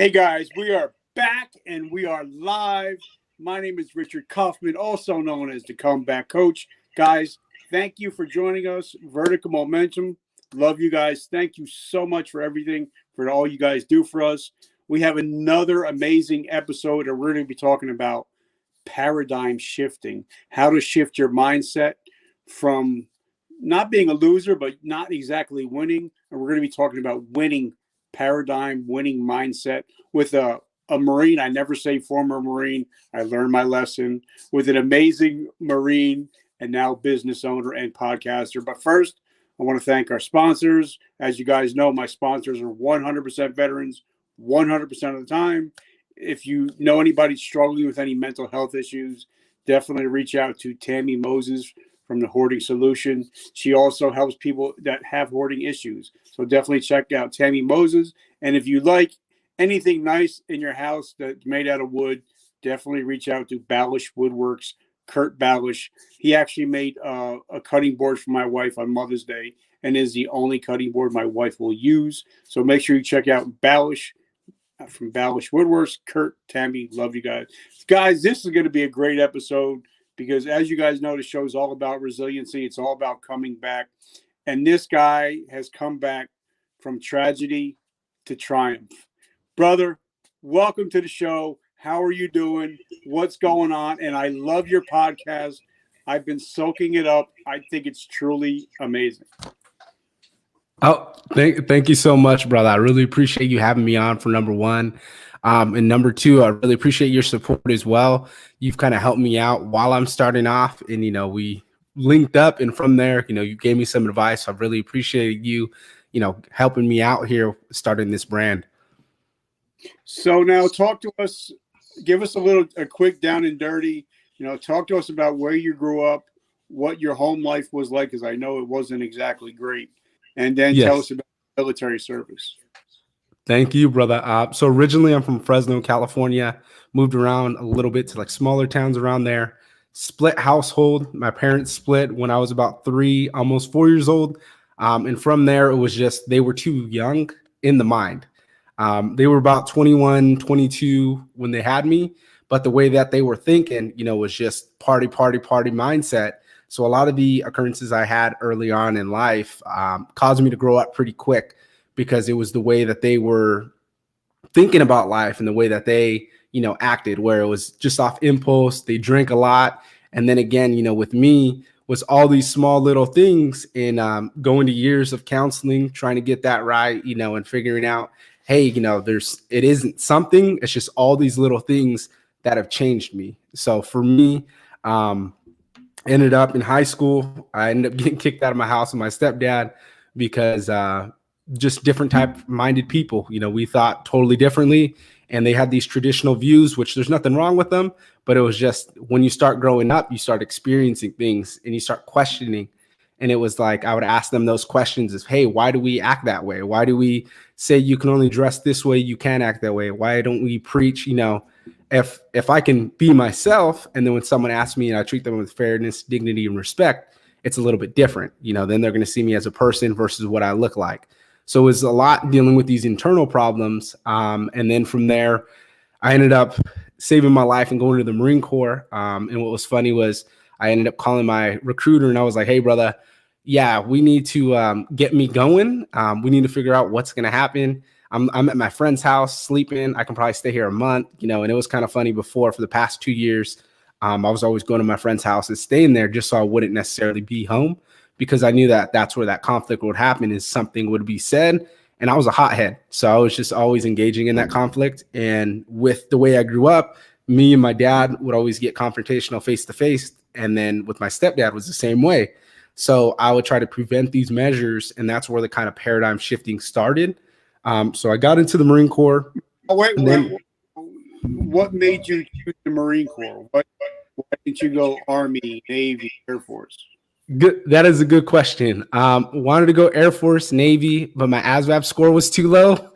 Hey guys, we are back and we are live. My name is Richard Kaufman, also known as the Comeback Coach. Guys, thank you for joining us. Vertical Momentum. Love you guys. Thank you so much for everything, for all you guys do for us. We have another amazing episode, and we're going to be talking about paradigm shifting, how to shift your mindset from not being a loser, but not exactly winning. And we're going to be talking about winning paradigm, winning mindset with a Marine. I never say former Marine. I learned my lesson with an amazing Marine and now business owner and podcaster. But first, I want to thank our sponsors. As you guys know, my sponsors are 100% veterans, 100% of the time. If you know anybody struggling with any mental health issues, definitely reach out to Tammy Moses from the Hoarding Solution. She also helps people that have hoarding issues. So definitely check out Tammy Moses. And if you like anything nice in your house that's made out of wood, definitely reach out to Ballish Woodworks, Kurt Ballish. He actually made a cutting board for my wife on Mother's Day and is the only cutting board my wife will use. So make sure you check out Ballish from Ballish Woodworks. Kurt, Tammy, love you guys. Guys, this is going to be a great episode because, as you guys know, the show is all about resiliency. It's all about coming back. And this guy has come back from tragedy to triumph. Brother, welcome to the show. How are you doing? What's going on? And I love your podcast. I've been soaking it up. I think it's truly amazing. Oh, thank you so much, brother. I really appreciate you having me on for number one. And number two, I really appreciate your support as well. You've kind of helped me out while I'm starting off, and, we linked up, and from there, you gave me some advice. So I really appreciate you, helping me out here starting this brand. So now talk to us, give us a quick down and dirty, talk to us about where you grew up, what your home life was like, because I know it wasn't exactly great. And then tell us about military service. Thank you, brother. So originally I'm from Fresno, California, moved around a little bit to like smaller towns around there, split household. My parents split when I was about 3, almost 4 years old. And from there, it was just, they were too young in the mind. They were about 21, 22 when they had me, but the way that they were thinking, was just party mindset. So a lot of the occurrences I had early on in life caused me to grow up pretty quick because it was the way that they were thinking about life and the way that they, acted, where it was just off impulse. They drank a lot. And then again, with me was all these small little things in going to years of counseling, trying to get that right, and figuring out, hey, it isn't something, it's just all these little things that have changed me. So for me, ended up in high school. I ended up getting kicked out of my house with my stepdad because just different type-minded people. We thought totally differently, and they had these traditional views, which there's nothing wrong with them, but it was just when you start growing up, you start experiencing things and you start questioning. And it was like I would ask them those questions of, hey, why do we act that way? Why do we say you can only dress this way, you can't act that way? Why don't we preach, if I can be myself, and then when someone asks me and I treat them with fairness, dignity, and respect, it's a little bit different. Then they're going to see me as a person versus what I look like. So it was a lot dealing with these internal problems. And then from there, I ended up saving my life and going to the Marine Corps. And what was funny was I ended up calling my recruiter and I was like, hey, brother, yeah, we need to get me going. We need to figure out what's going to happen. I'm at my friend's house sleeping. I can probably stay here a month, and it was kind of funny before for the past 2 years. I was always going to my friend's house and staying there just so I wouldn't necessarily be home because I knew that that's where that conflict would happen is something would be said. And I was a hothead. So I was just always engaging in that conflict. And with the way I grew up, me and my dad would always get confrontational face to face. And then with my stepdad was the same way. So I would try to prevent these measures. And that's where the kind of paradigm shifting started. So I got into the Marine Corps. What made you choose the Marine Corps? Why didn't you go Army, Navy, Air Force? Good. That is a good question. Wanted to go Air Force, Navy, but my ASVAB score was too low.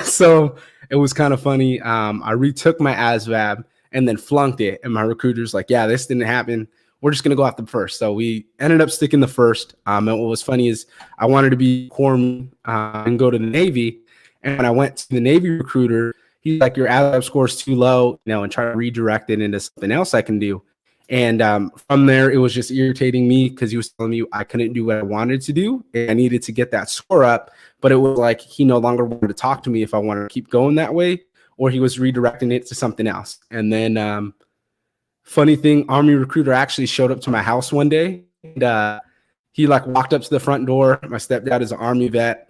So it was kind of funny. I retook my ASVAB and then flunked it. And my recruiter's like, yeah, this didn't happen. We're just going to go after the first. So we ended up sticking the first. And what was funny is I wanted to be Corpsman and go to the Navy. And when I went to the Navy recruiter, he's like, your ASVAB score is too low, and try to redirect it into something else I can do. And from there, it was just irritating me because he was telling me I couldn't do what I wanted to do. And I needed to get that score up. But it was like he no longer wanted to talk to me if I wanted to keep going that way, or he was redirecting it to something else. And then funny thing, Army recruiter actually showed up to my house one day. And he like walked up to the front door. My stepdad is an Army vet.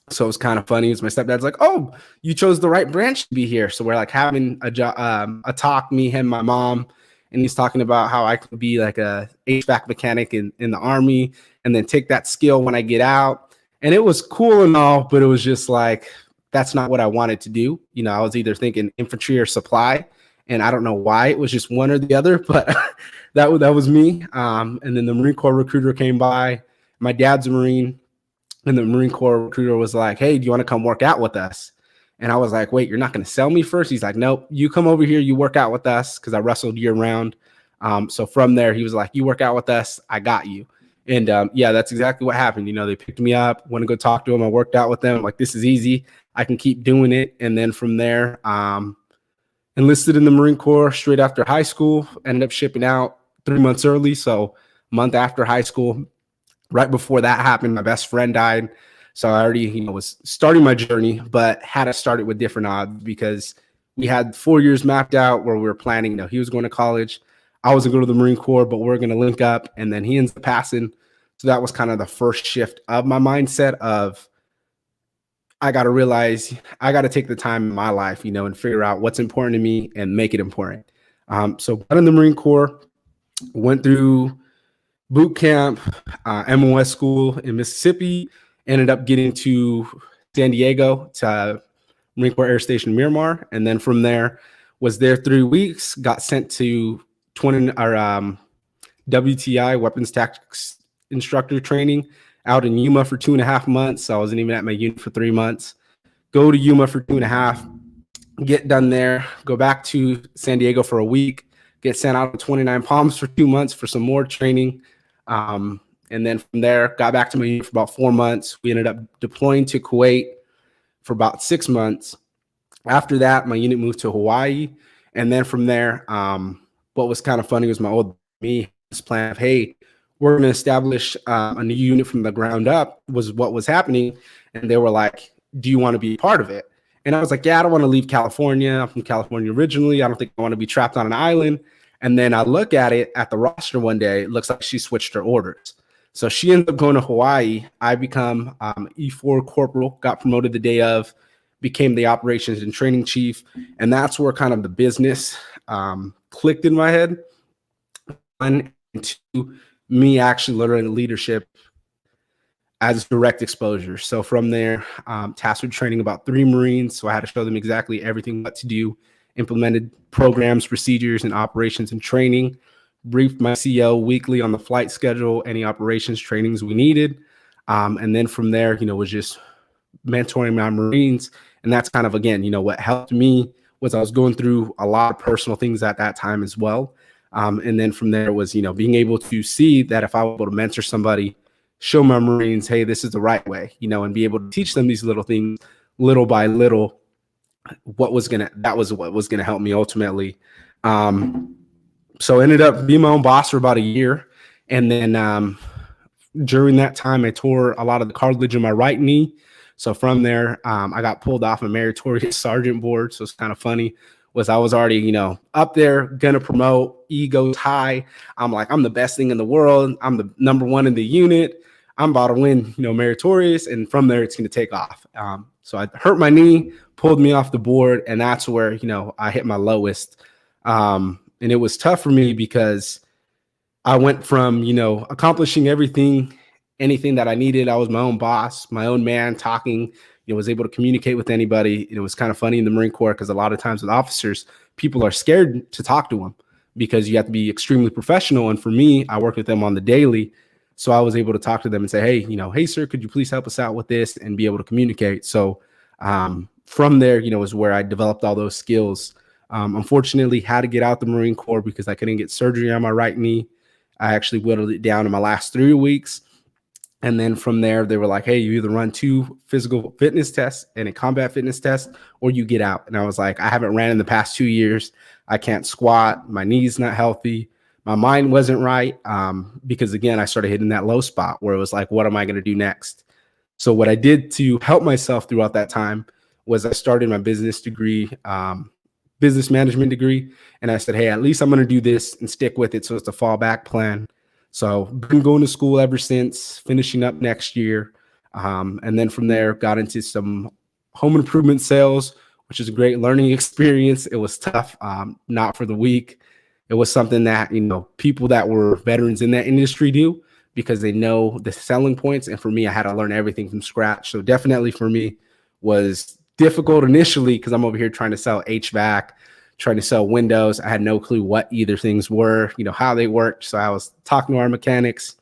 So it was kind of funny. My stepdad's like, "Oh, you chose the right branch to be here." So we're like having a talk, me, him, my mom, and he's talking about how I could be like a HVAC mechanic in the Army and then take that skill when I get out. And it was cool and all, but it was just like, that's not what I wanted to do. I was either thinking infantry or supply, and I don't know why it was just one or the other, but that was me. And then the Marine Corps recruiter came by. My dad's a Marine. And the Marine Corps recruiter was like, "Hey, do you want to come work out with us?" And I was like, "Wait, you're not going to sell me first?" He's like, "Nope, you come over here, you work out with us," because I wrestled year round. So from there, he was like, "You work out with us, I got you." And yeah, that's exactly what happened. They picked me up, went to go talk to him. I worked out with them. I'm like, this is easy. I can keep doing it. And then from there, enlisted in the Marine Corps straight after high school, ended up shipping out 3 months early. So a month after high school. Right before that happened, my best friend died. So I already, was starting my journey, but had to start it with different odds because we had 4 years mapped out where we were planning. He was going to college. I was going to go to the Marine Corps, but we're going to link up. And then he ends up passing. So that was kind of the first shift of my mindset of, I got to realize I got to take the time in my life, and figure out what's important to me and make it important. So got in the Marine Corps, went through boot camp, MOS school in Mississippi, ended up getting to San Diego to Marine Corps Air Station Miramar. And then from there was there 3 weeks, got sent to WTI, Weapons Tactics Instructor Training out in Yuma for 2.5 months. So I wasn't even at my unit for 3 months. Go to Yuma for 2.5, get done there, go back to San Diego for a week, get sent out to 29 Palms for 2 months for some more training. And then from there, got back to my unit for about 4 months. We ended up deploying to Kuwait for about 6 months. After that, my unit moved to Hawaii. And then from there, what was kind of funny was my old me this plan of, hey, we're going to establish a new unit from the ground up was what was happening. And they were like, do you want to be part of it? And I was like, yeah, I don't want to leave California. I'm from California originally. I don't think I want to be trapped on an island. And then I look at it at the roster one day. It looks like she switched her orders. So she ends up going to Hawaii. I become E4 corporal, got promoted the day of, became the operations and training chief. And that's where kind of the business clicked in my head. And to me actually learning leadership as direct exposure. So from there, tasked with training about 3 Marines. So I had to show them exactly everything what to do, implemented programs, procedures, and operations and training, briefed my CO weekly on the flight schedule, any operations trainings we needed. And then from there, was just mentoring my Marines. And that's kind of, again, what helped me was I was going through a lot of personal things at that time as well. And then from there was, being able to see that if I was able to mentor somebody, show my Marines, hey, this is the right way, and be able to teach them these little things little by little, that was what was going to help me ultimately. So I ended up being my own boss for about a year. And then during that time, I tore a lot of the cartilage in my right knee. So from there, I got pulled off a meritorious sergeant board. So it's kind of funny was I was already, up there, going to promote, egos high. I'm like, I'm the best thing in the world. I'm the number one in the unit. I'm about to win, meritorious. And from there, it's going to take off. So I hurt my knee, pulled me off the board. And that's where, I hit my lowest. And it was tough for me because I went from, accomplishing anything that I needed. I was my own boss, my own man, talking, was able to communicate with anybody. It was kind of funny in the Marine Corps because a lot of times with officers, people are scared to talk to them because you have to be extremely professional. And for me, I work with them on the daily. So I was able to talk to them and say, hey, hey, sir, could you please help us out with this and be able to communicate? So from there, is where I developed all those skills. Unfortunately, had to get out the Marine Corps because I couldn't get surgery on my right knee. I actually whittled it down in my last 3 weeks. And then from there, they were like, hey, you either run 2 physical fitness tests and a combat fitness test, or you get out. And I was like, I haven't ran in the past 2 years. I can't squat. My knee's not healthy. My mind wasn't right. Because again, I started hitting that low spot where it was like, what am I going to do next? So what I did to help myself throughout that time was I started my business degree, business management degree. And I said, hey, at least I'm going to do this and stick with it. So it's a fallback plan. So been going to school ever since, finishing up next year. And then from there, got into some home improvement sales, which is a great learning experience. It was tough, not for the weak. It was something that, people that were veterans in that industry do because they know the selling points. And for me, I had to learn everything from scratch. So definitely for me was difficult initially because I'm over here trying to sell HVAC, trying to sell windows. I had no clue what either things were, how they worked. So I was talking to our mechanics.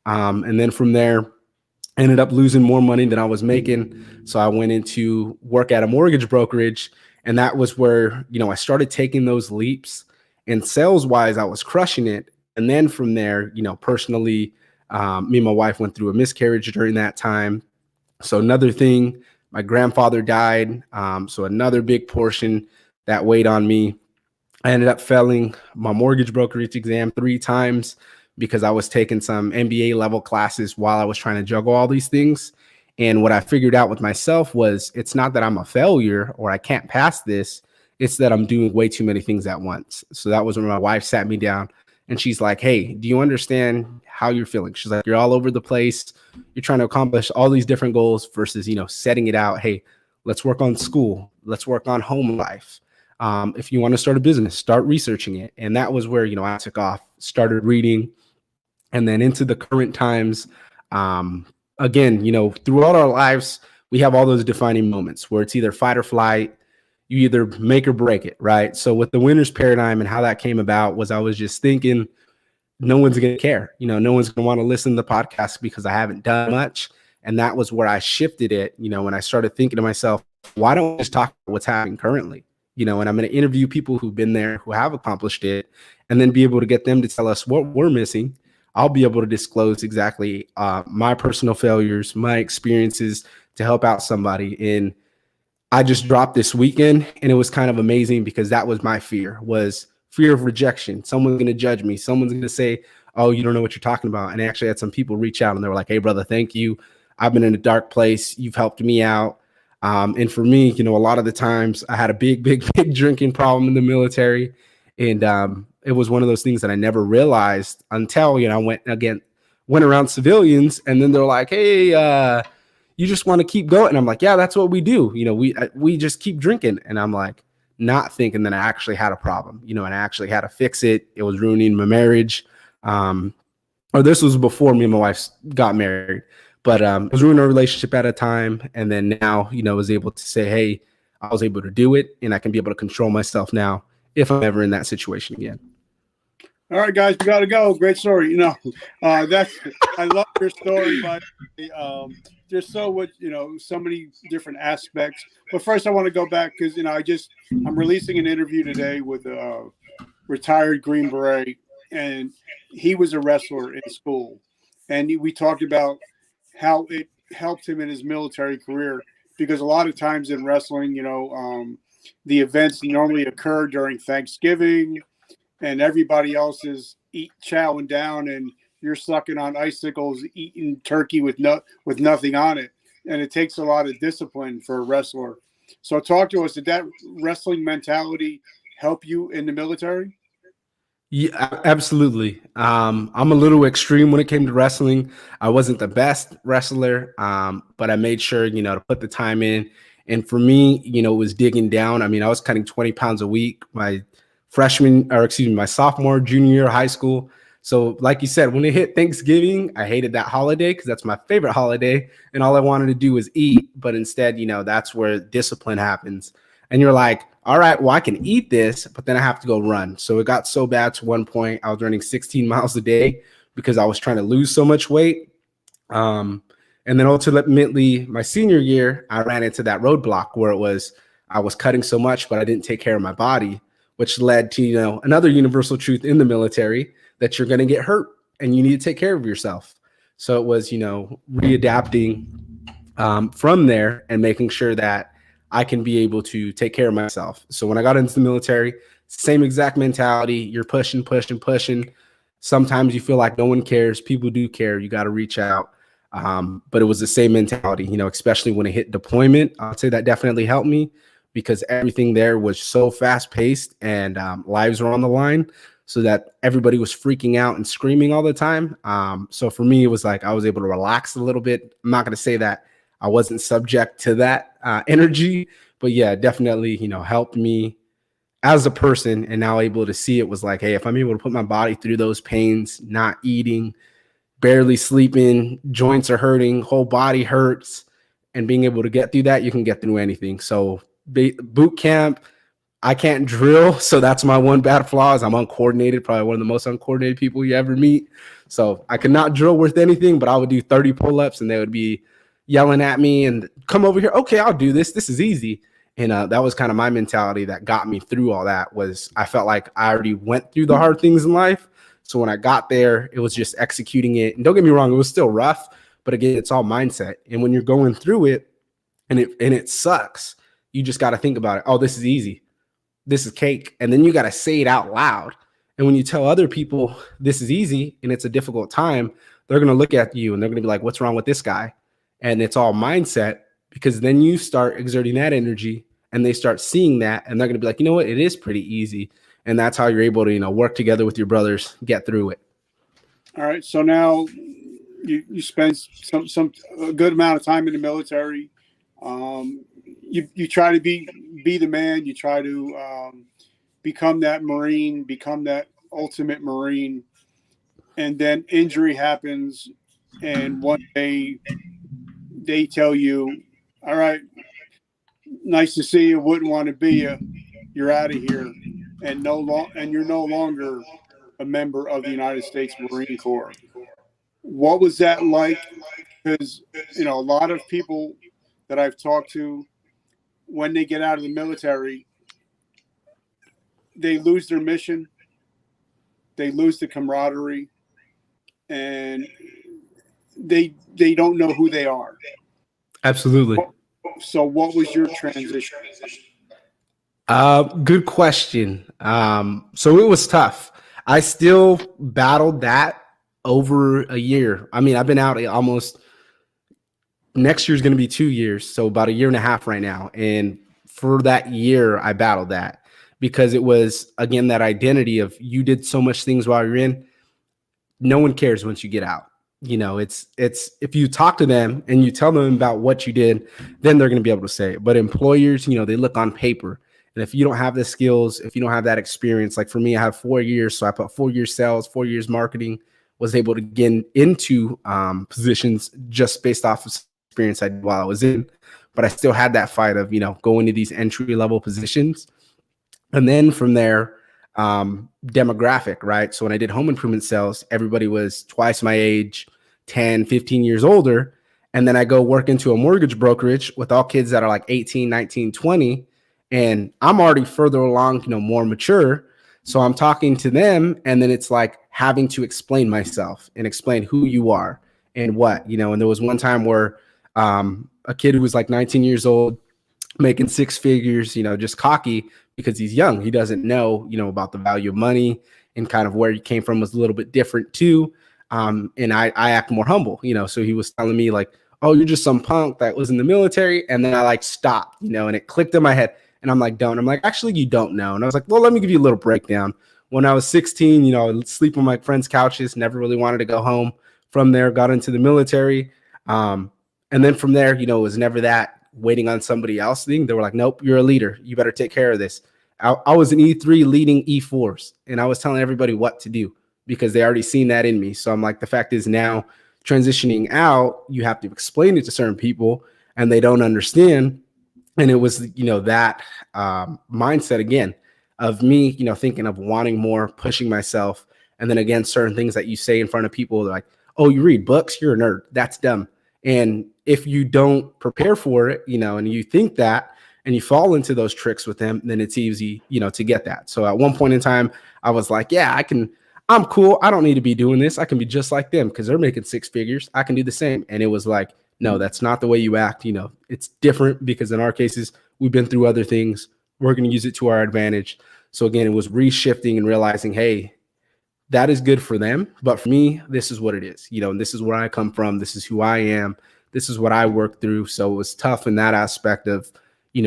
And then from there, ended up losing more money than I was making. So I went into work at a mortgage brokerage. And that was where, I started taking those leaps. And sales wise, I was crushing it. And then from there, personally, me and my wife went through a miscarriage during that time. So another thing, my grandfather died. So another big portion that weighed on me. I ended up failing my mortgage brokerage exam 3 times because I was taking some MBA level classes while I was trying to juggle all these things. And what I figured out with myself was it's not that I'm a failure or I can't pass this. It's that I'm doing way too many things at once. So that was when my wife sat me down and she's like, hey, do you understand how you're feeling? She's like, you're all over the place. You're trying to accomplish all these different goals versus, setting it out. Hey, let's work on school. Let's work on home life. If you want to start a business, start researching it. And that was where, I took off, started reading, and then into the current times. Again, throughout our lives, we have all those defining moments where it's either fight or flight. You either make or break it, right? So with the winner's paradigm and how that came about was I was just thinking, no one's going to care. No one's going to want to listen to the podcast because I haven't done much. And that was where I shifted it, when I started thinking to myself, why don't we just talk about what's happening currently? And I'm going to interview people who've been there, who have accomplished it, and then be able to get them to tell us what we're missing. I'll be able to disclose exactly my personal failures, my experiences to help out somebody. And I just dropped this weekend, and it was kind of amazing because that was my fear of rejection. Someone's going to judge me. Someone's going to say, oh, you don't know what you're talking about. And I actually had some people reach out and they were like, hey, brother, thank you. I've been in a dark place. You've helped me out. And for me, a lot of the times I had a big drinking problem in the military. And it was one of those things that I never realized until, I went around civilians, and then they're like, hey, you just want to keep going. And I'm like, yeah, that's what we do. We just keep drinking. And I'm like, not thinking that I actually had a problem, and I actually had to fix it. It was ruining my marriage. Or this was before me and my wife got married, but it was ruining our relationship at a time. And then now, was able to say, hey, I was able to do it, and I can be able to control myself now if I'm ever in that situation again. All right, guys, we got to go. Great story. I love your story, but there's so much, so many different aspects. But first, I want to go back because, I'm releasing an interview today with a retired Green Beret, and he was a wrestler in school. And we talked about how it helped him in his military career because a lot of times in wrestling, the events normally occur during Thanksgiving, and everybody else is chowing down, and you're sucking on icicles, eating turkey with nothing on it. And it takes a lot of discipline for a wrestler. So talk to us. Did that wrestling mentality help you in the military? Yeah, absolutely. I'm a little extreme when it came to wrestling. I wasn't the best wrestler, but I made sure, to put the time in. And for me, it was digging down. I mean, I was cutting 20 pounds a week my sophomore, junior year of high school. So like you said, when it hit Thanksgiving, I hated that holiday because that's my favorite holiday. And all I wanted to do was eat. But instead, that's where discipline happens. And you're like, all right, well, I can eat this, but then I have to go run. So it got so bad to one point, I was running 16 miles a day because I was trying to lose so much weight. And then ultimately, my senior year, I ran into that roadblock where I was cutting so much, but I didn't take care of my body, which led to, another universal truth in the military that you're going to get hurt and you need to take care of yourself. So it was, readapting from there and making sure that I can be able to take care of myself. So when I got into the military, same exact mentality. You're pushing, pushing, pushing. Sometimes you feel like no one cares. People do care. You got to reach out. But it was the same mentality, especially when it hit deployment. I'd say that definitely helped me because everything there was so fast paced and lives were on the line so that everybody was freaking out and screaming all the time. So for me, it was like I was able to relax a little bit. I'm not going to say that I wasn't subject to that energy, but yeah, definitely, helped me as a person. And now able to see it was like, hey, if I'm able to put my body through those pains, not eating, barely sleeping, joints are hurting, whole body hurts, and being able to get through that, you can get through anything. So boot camp, I can't drill, so that's my one bad flaw is I'm uncoordinated, probably one of the most uncoordinated people you ever meet. So I could not drill worth anything, but I would do 30 pull-ups and they would be yelling at me and come over here. Okay, I'll do this. This is easy. And that was kind of my mentality that got me through all that was I felt like I already went through the hard things in life. So when I got there, it was just executing it. And don't get me wrong, it was still rough, but again, it's all mindset. And when you're going through it and it sucks, you just got to think about it. Oh, this is easy. This is cake. And then you got to say it out loud. And when you tell other people this is easy and it's a difficult time, they're going to look at you and they're going to be like, what's wrong with this guy? And it's all mindset because then you start exerting that energy and they start seeing that and they're going to be like, you know what? It is pretty easy. And that's how you're able to, work together with your brothers, get through it. All right. So now you spend some a good amount of time in the military. You try to be the man. You try to become that Marine, become that ultimate Marine, and then injury happens, and one day they tell you, "All right, nice to see you. Wouldn't want to be you. You're out of here," and you're no longer a member of the United States Marine Corps. What was that like? Because a lot of people that I've talked to, when they get out of the military, they lose their mission, they lose the camaraderie, and they don't know who they are. Absolutely. So what was your transition? Good question. So it was tough. I still battled that over a year. I mean, I've been out almost next year's going to be 2 years. So about a year and a half right now. And for that year, I battled that because it was, again, that identity of you did so much things while you're in. No one cares once you get out. It's if you talk to them and you tell them about what you did, then they're going to be able to say it. But employers, they look on paper. And if you don't have the skills, if you don't have that experience, like for me, I have 4 years. So I put 4 years sales, 4 years marketing, was able to get into positions just based off of experience I did while I was in. But I still had that fight of, going to these entry level positions. And then from there, demographic, right? So when I did home improvement sales, everybody was twice my age, 10, 15 years older. And then I go work into a mortgage brokerage with all kids that are like 18, 19, 20. And I'm already further along, more mature. So I'm talking to them. And then it's like having to explain myself and explain who you are and what, and there was one time where a kid who was like 19 years old, making six figures, just cocky because he's young. He doesn't know, about the value of money and kind of where he came from was a little bit different too. And I act more humble, so he was telling me like, oh, you're just some punk that was in the military. And then I like stopped, and it clicked in my head and I'm like, don't. I'm like, actually, you don't know. And I was like, well, let me give you a little breakdown. When I was 16, I would sleep on my friends' couches, never really wanted to go home. From there, got into the military. And then from there, it was never that waiting on somebody else thing. They were like, nope, you're a leader. You better take care of this. I was an E3 leading E4s, and I was telling everybody what to do because they already seen that in me. So I'm like, the fact is now transitioning out, you have to explain it to certain people and they don't understand. And it was, that mindset again of me, thinking of wanting more, pushing myself. And then again, certain things that you say in front of people, like, oh, you read books, you're a nerd. That's dumb. And if you don't prepare for it, and you think that and you fall into those tricks with them, then it's easy, to get that. So at one point in time, I was like, yeah, I'm cool. I don't need to be doing this. I can be just like them because they're making six figures. I can do the same. And it was like, no, that's not the way you act. It's different because in our cases, we've been through other things. We're going to use it to our advantage. So again, it was reshifting and realizing, hey, that is good for them. But for me, this is what it is, and this is where I come from. This is who I am. This is what I work through. So it was tough in that aspect of,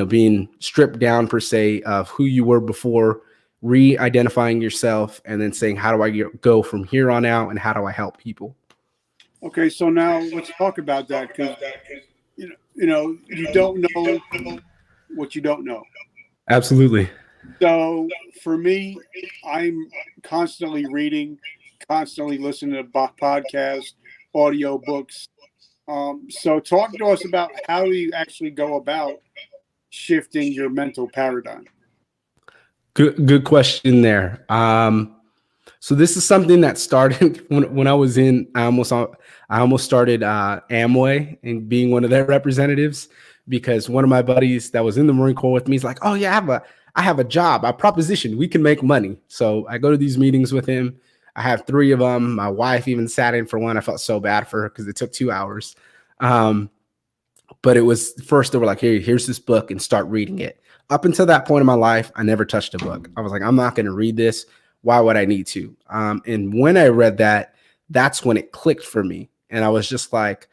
being stripped down per se of who you were before, re-identifying yourself, and then saying, how do I go from here on out, and how do I help people? Okay, so now let's talk about that because you don't know what you don't know. Absolutely. So for me, I'm constantly reading, constantly listening to podcasts, audio books. So talk to us about how you actually go about shifting your mental paradigm. Good question there. So this is something that started when I was I almost started Amway and being one of their representatives, because one of my buddies that was in the Marine Corps with me is like, oh yeah, I have a job, a proposition, we can make money. So I go to these meetings with him. I have 3 of them. My wife even sat in for one. I felt so bad for her because it took 2 hours. But it was first they were like, hey, here's this book and start reading it. Up until that point in my life, I never touched a book. I was like, I'm not going to read this. Why would I need to? And when I read that, that's when it clicked for me. And I was just like,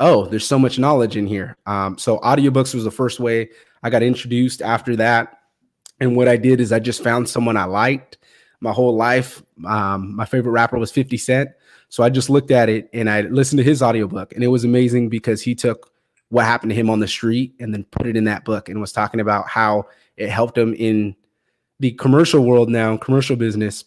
oh, there's so much knowledge in here. So audiobooks was the first way I got introduced after that. And what I did is I just found someone I liked my whole life. My favorite rapper was 50 Cent. So I just looked at it and I listened to his audiobook. And it was amazing because he took what happened to him on the street and then put it in that book and was talking about how it helped him in the commercial world now, commercial business,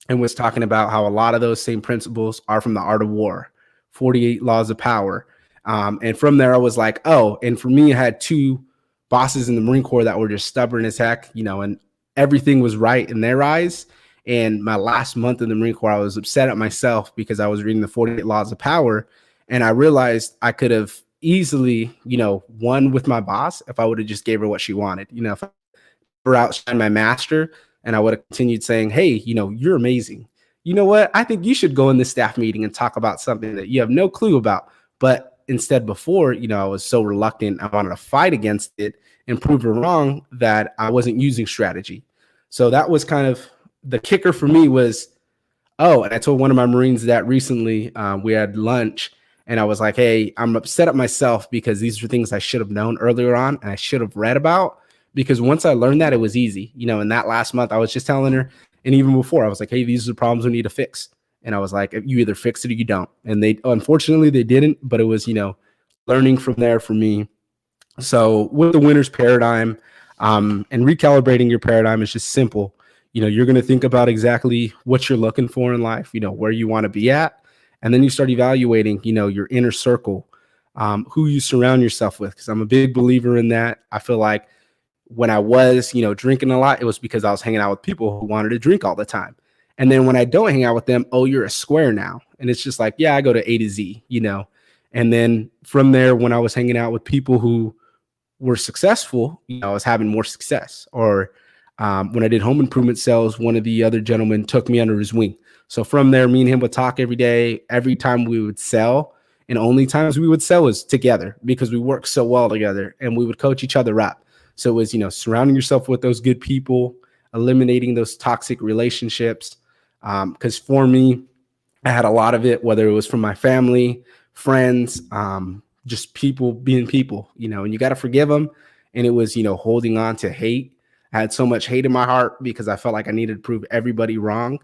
and was talking about how a lot of those same principles are from the Art of War, 48 Laws of Power. And from there, I was like, oh, and for me, I had 2 bosses in the Marine Corps that were just stubborn as heck, and everything was right in their eyes. And my last month in the Marine Corps, I was upset at myself because I was reading the 48 Laws of Power. And I realized I could have easily, won with my boss if I would have just gave her what she wanted. If I ever outshine my master and I would have continued saying, hey, you're amazing. You know what? I think you should go in this staff meeting and talk about something that you have no clue about. But instead before, I was so reluctant. I wanted to fight against it and prove her wrong that I wasn't using strategy. So that was kind of the kicker for me was, oh, and I told one of my Marines that recently we had lunch and I was like, hey, I'm upset at myself because these are things I should have known earlier on and I should have read about, because once I learned that, it was easy. In that last month, I was just telling her, and even before, I was like, hey, these are the problems we need to fix. And I was like, you either fix it or you don't. And unfortunately, they didn't, but it was, learning from there for me. So with the winner's paradigm and recalibrating your paradigm is just simple. You're going to think about exactly what you're looking for in life, where you want to be at. And then you start evaluating, your inner circle, who you surround yourself with. Because I'm a big believer in that. I feel like when I was, drinking a lot, it was because I was hanging out with people who wanted to drink all the time. And then when I don't hang out with them, oh, you're a square now. And it's just like, yeah, I go to A to Z, And then from there, when I was hanging out with people who were successful, I was having more success. Or when I did home improvement sales, one of the other gentlemen took me under his wing. So from there, me and him would talk every day, every time we would sell. And only times we would sell was together because we worked so well together and we would coach each other up. So it was, surrounding yourself with those good people, eliminating those toxic relationships. Because for me, I had a lot of it, whether it was from my family, friends, just people being people, and you got to forgive them. And it was, holding on to hate. I had so much hate in my heart because I felt like I needed to prove everybody wrong.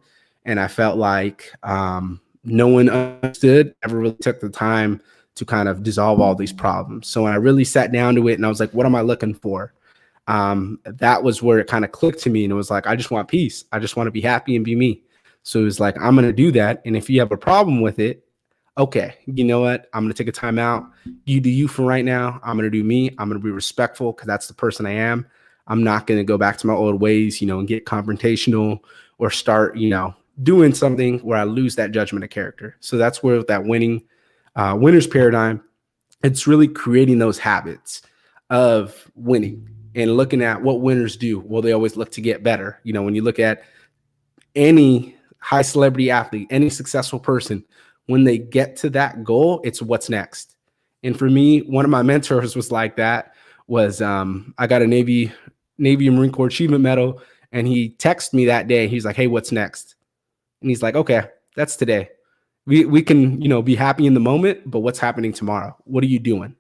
And I felt like no one understood, ever really took the time to kind of dissolve all these problems. So when I really sat down to it and I was like, what am I looking for? That was where it kind of clicked to me. And it was like, I just want peace. I just want to be happy and be me. So it was like, I'm going to do that. And if you have a problem with it, okay, you know what? I'm going to take a time out. You do you for right now. I'm going to do me. I'm going to be respectful because that's the person I am. I'm not going to go back to my old ways, and get confrontational or start, doing something where I lose that judgment of character. So that's where that winner's paradigm, it's really creating those habits of winning and looking at what winners do. Well, they always look to get better. When you look at any high celebrity athlete, any successful person, when they get to that goal, it's what's next. And for me, one of my mentors was like that. Was I got a Navy and Marine Corps Achievement Medal, and he texted me that day. He's like, "Hey, what's next?" And he's like, "Okay, that's today. We can be happy in the moment, but what's happening tomorrow? What are you doing?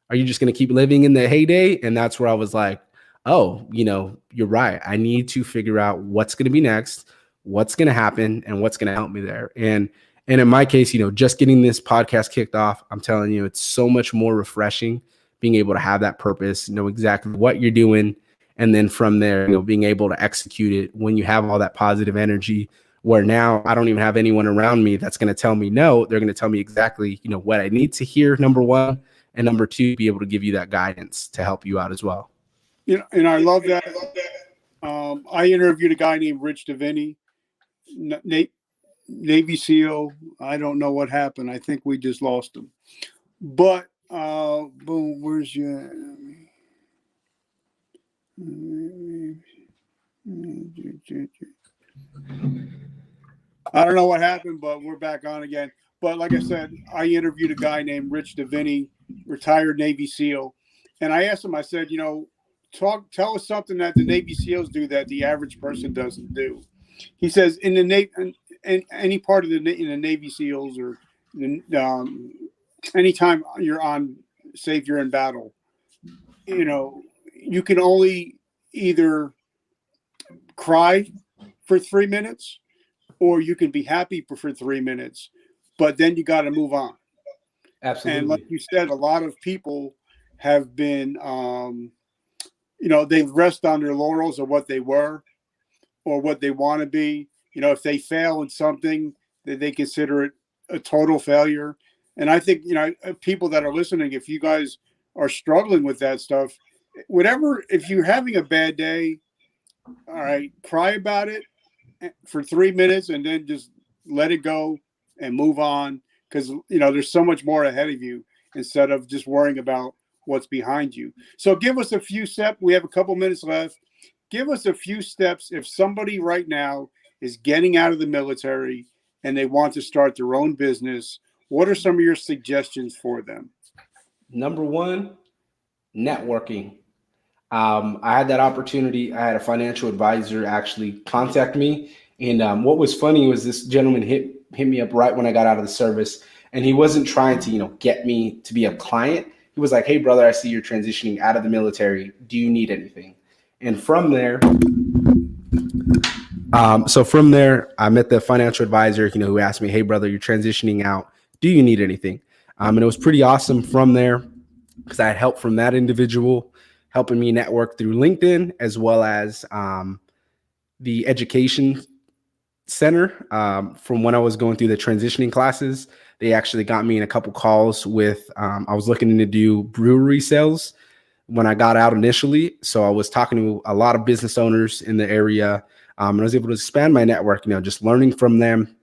Are you just going to keep living in the heyday?" And that's where I was like, "Oh, you're right. I need to figure out what's going to be next, what's going to happen, and what's going to help me there." And in my case, just getting this podcast kicked off, I'm telling you, it's so much more refreshing being able to have that purpose, know exactly what you're doing. And then from there, being able to execute it when you have all that positive energy, where now I don't even have anyone around me that's going to tell me no. They're going to tell me exactly, what I need to hear, number one, and number two, be able to give you that guidance to help you out as well. And I love that. I interviewed a guy named Rich Davini, Navy SEAL. I don't know what happened. I think we just lost him. But boom, where's your? I don't know what happened, but we're back on again. But like I said, I interviewed a guy named Rich Davini, retired Navy SEAL, and I asked him. I said, tell us something that the Navy SEALs do that the average person doesn't do. He says in the Navy, in any part of in the Navy SEALs or anytime you're on, say if you're in battle, you can only either cry for 3 minutes or you can be happy for 3 minutes, but then you got to move on. Absolutely. And like you said, a lot of people have been, they rest on their laurels of what they were or what they want to be. If they fail in something, that they consider it a total failure. And I think, people that are listening, if you guys are struggling with that stuff, if you're having a bad day, all right, cry about it for 3 minutes and then just let it go and move on. Because, there's so much more ahead of you instead of just worrying about what's behind you. So give us a few steps. We have a couple minutes left. Give us a few steps. If somebody right now is getting out of the military and they want to start their own business, what are some of your suggestions for them? Number one, networking. I had that opportunity. I had a financial advisor actually contact me. And what was funny was this gentleman hit me up right when I got out of the service. And he wasn't trying to, get me to be a client. He was like, "Hey, brother, I see you're transitioning out of the military. Do you need anything?" And from there, I met the financial advisor, who asked me, "Hey, brother, you're transitioning out. Do you need anything?" And it was pretty awesome from there because I had help from that individual helping me network through LinkedIn, as well as the education center. From when I was going through the transitioning classes, they actually got me in a couple calls with, I was looking to do brewery sales when I got out initially. So I was talking to a lot of business owners in the area, and I was able to expand my network, just learning from them.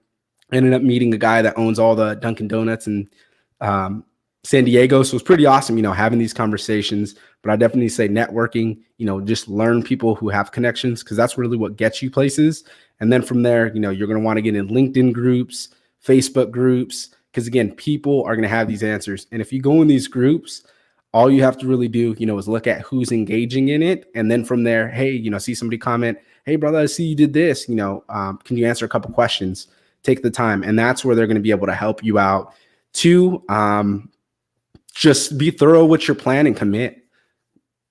I ended up meeting a guy that owns all the Dunkin' Donuts in San Diego. So it's pretty awesome, having these conversations. But I definitely say networking, just learn people who have connections, because that's really what gets you places. And then from there, you're going to want to get in LinkedIn groups, Facebook groups, because again, people are going to have these answers. And if you go in these groups, all you have to really do, is look at who's engaging in it. And then from there, hey, see somebody comment, "Hey, brother, I see you did this, can you answer a couple questions?" Take the time. And that's where they're going to be able to help you out. Two, just be thorough with your plan and commit.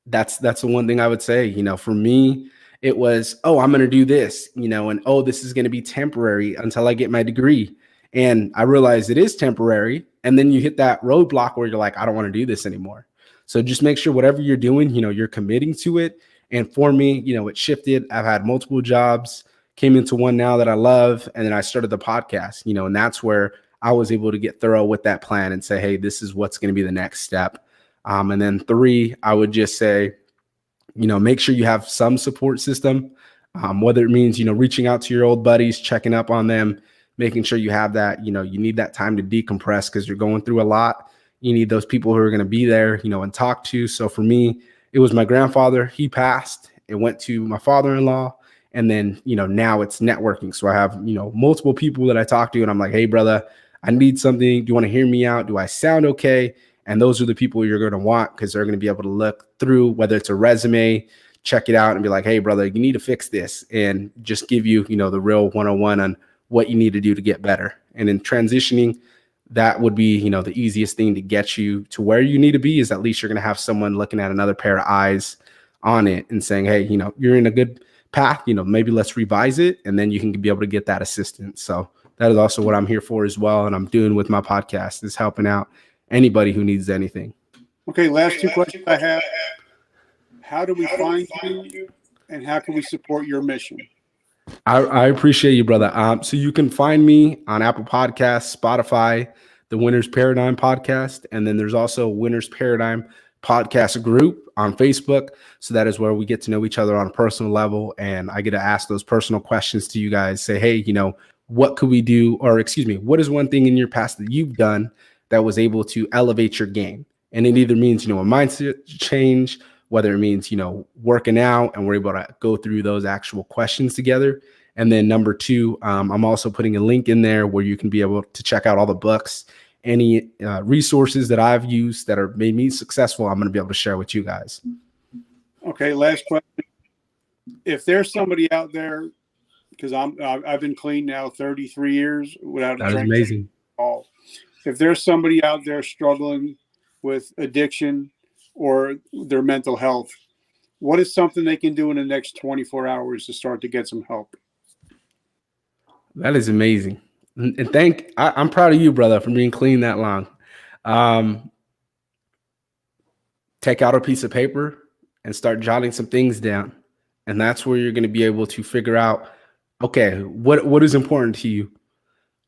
That's the one thing I would say. For me, it was, "Oh, I'm going to do this, and oh, this is going to be temporary until I get my degree." And I realized it is temporary. And then you hit that roadblock where you're like, "I don't want to do this anymore." So just make sure whatever you're doing, you're committing to it. And for me, it shifted. I've had multiple jobs, came into one now that I love. And then I started the podcast, and that's where I was able to get thorough with that plan and say, "Hey, this is what's going to be the next step." And then three, I would just say, make sure you have some support system, whether it means, reaching out to your old buddies, checking up on them, making sure you have that, you need that time to decompress because you're going through a lot. You need those people who are going to be there, and talk to. So for me, it was my grandfather. He passed. It went to my father-in-law. And then, now it's networking. So I have, multiple people that I talk to and I'm like, hey, brother, I need something. Do you want to hear me out? Do I sound okay? And those are the people you're going to want because they're going to be able to look through whether it's a resume, check it out and be like, hey, brother, you need to fix this and just give you, the real 101 on what you need to do to get better. And in transitioning, that would be, the easiest thing to get you to where you need to be is at least you're going to have someone looking at another pair of eyes on it and saying, hey, you're in a good path, maybe let's revise it. And then you can be able to get that assistance. So that is also what I'm here for as well. And I'm doing with my podcast is helping out anybody who needs anything. Okay. Last two questions I have. How do we find you and how can we support your mission? I appreciate you, brother. So you can find me on Apple Podcasts, Spotify, the Winners Paradigm podcast. And then there's also Winners Paradigm podcast group on Facebook. So that is where we get to know each other on a personal level. And I get to ask those personal questions to you guys. Say, hey, what could we do? Or excuse me, what is one thing in your past that you've done that was able to elevate your game? And it either means, a mindset change, whether it means, working out, and we're able to go through those actual questions together. And then number two, I'm also putting a link in there where you can be able to check out all the books, any resources that I've used that are made me successful. I'm going to be able to share with you guys. Okay. Last question. If there's somebody out there, because I've been clean now 33 years without a drink. That is amazing. If there's somebody out there struggling with addiction or their mental health, what is something they can do in the next 24 hours to start to get some help? That is amazing. And I'm proud of you, brother, for being clean that long. Take out a piece of paper and start jotting some things down. And that's where you're going to be able to figure out, okay, what is important to you?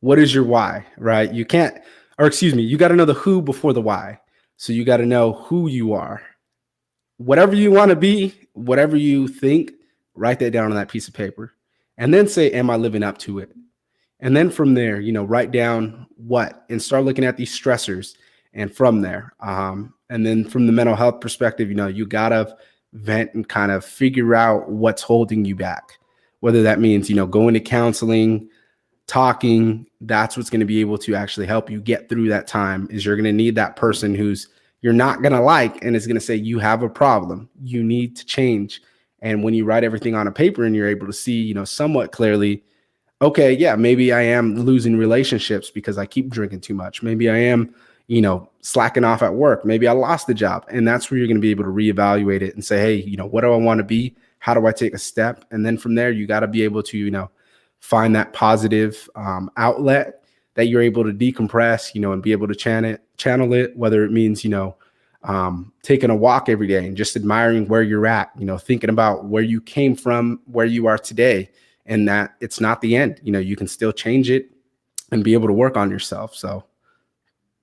What is your why, right? You got to know the who before the why. So you got to know who you are. Whatever you want to be, whatever you think, write that down on that piece of paper. And then say, am I living up to it? And then from there, write down what and start looking at these stressors. And from there, and then from the mental health perspective, you got to vent and kind of figure out what's holding you back. Whether that means, going to counseling, talking, that's what's going to be able to actually help you get through that time. Is you're going to need that person who's you're not going to like and is going to say, you have a problem, you need to change. And when you write everything on a paper and you're able to see, somewhat clearly, okay, yeah, maybe I am losing relationships because I keep drinking too much. Maybe I am, slacking off at work. Maybe I lost the job. And that's where you're going to be able to reevaluate it and say, hey, what do I want to be? How do I take a step? And then from there, you got to be able to, find that positive outlet that you're able to decompress, and be able to channel it, whether it means, taking a walk every day and just admiring where you're at, thinking about where you came from, where you are today, and that it's not the end. You can still change it and be able to work on yourself. So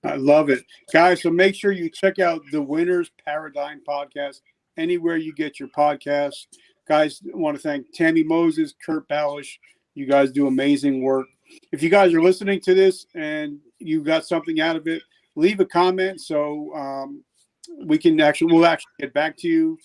I love it, guys. So make sure you check out the Winners Paradigm podcast anywhere you get your podcasts. Guys, I want to thank Tammy Moses, Kurt Balish. You guys do amazing work. If you guys are listening to this and you got something out of it, leave a comment so we'll actually get back to you.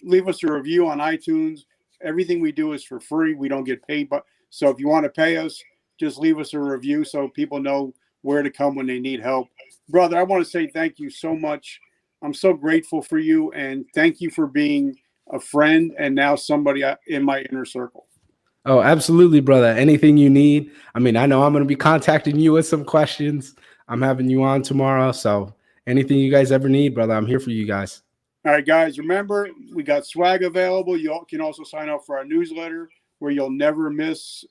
Leave us a review on iTunes. Everything we do is for free. We don't get paid, so if you want to pay us, just leave us a review so people know where to come when they need help. Brother, I want to say thank you so much. I'm so grateful for you, and thank you for being a friend and now somebody in my inner circle. Oh, absolutely, brother. Anything you need. I know I'm going to be contacting you with some questions. I'm having you on tomorrow. So anything you guys ever need, brother, I'm here for you guys. All right, guys, remember, we got swag available. You can also sign up for our newsletter where you'll never miss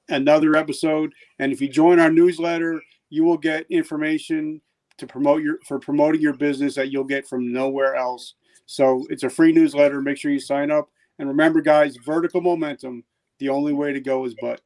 another episode. And if you join our newsletter, you will get information for promoting your business that you'll get from nowhere else. So it's a free newsletter. Make sure you sign up. And remember, guys, vertical momentum, the only way to go is but.